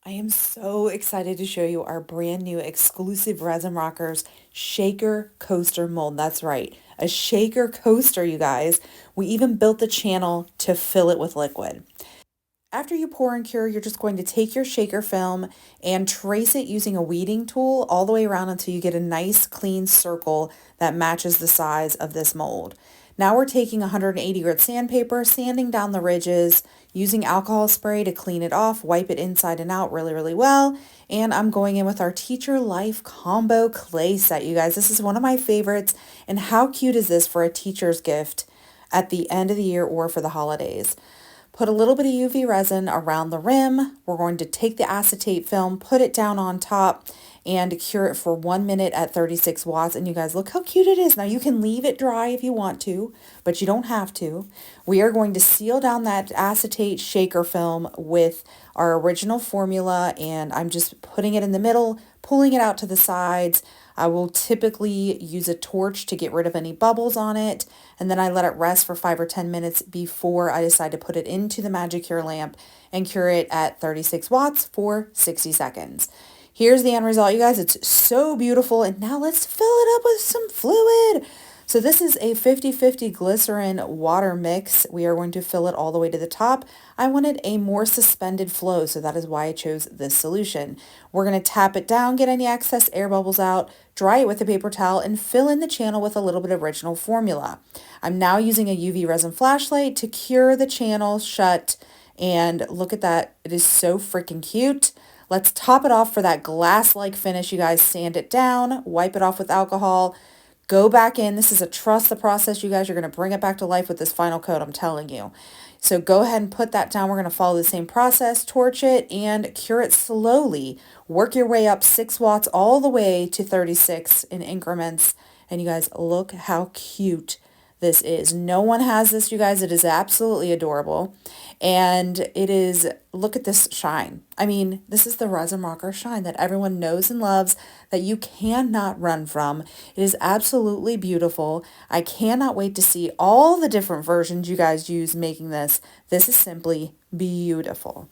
I am so excited to show you our brand new exclusive Resin Rockers shaker coaster mold. That's right, a shaker coaster, you guys. We even built the channel to fill it with liquid. After you pour and cure, you're just going to take your shaker film and trace it using a weeding tool all the way around until you get a nice clean circle that matches the size of this mold. Now we're taking 180 grit sandpaper, sanding down the ridges, using alcohol spray to clean it off, wipe it inside and out really, really well. And I'm going in with our Teacher Life Combo Clay Set, you guys. This is one of my favorites. And how cute is this for a teacher's gift at the end of the year or for the holidays? Put a little bit of UV resin around the rim. We're going to take the acetate film, put it down on top, and cure it for 1 minute at 36 watts. And you guys, look how cute it is. Now you can leave it dry if you want to, but you don't have to. We are going to seal down that acetate shaker film with our original formula, and I'm just putting it in the middle, pulling it out to the sides. I will typically use a torch to get rid of any bubbles on it, and then I let it rest for 5 or 10 minutes before I decide to put it into the Magic Cure lamp and cure it at 36 watts for 60 seconds. Here's the end result, you guys. It's so beautiful, and now let's fill it up with some fluid. So this is a 50-50 glycerin water mix. We are going to fill it all the way to the top. I wanted a more suspended flow, so that is why I chose this solution. We're going to tap it down, get any excess air bubbles out, dry it with a paper towel, and fill in the channel with a little bit of original formula. I'm now using a UV resin flashlight to cure the channel shut, and look at that. It is so freaking cute. Let's top it off for that glass-like finish, you guys. Sand it down, wipe it off with alcohol. Go back in. This is a trust the process, you guys. You're going to bring it back to life with this final coat, I'm telling you. So go ahead and put that down. We're going to follow the same process, torch it, and cure it slowly. Work your way up 6 watts all the way to 36 in increments. And you guys, look how cute this is. No one has this, you guys. It is absolutely adorable. And it is, look at this shine. I mean, this is the Resin Rocker shine that everyone knows and loves, that you cannot run from. It is absolutely beautiful. I cannot wait to see all the different versions you guys use making this. This is simply beautiful.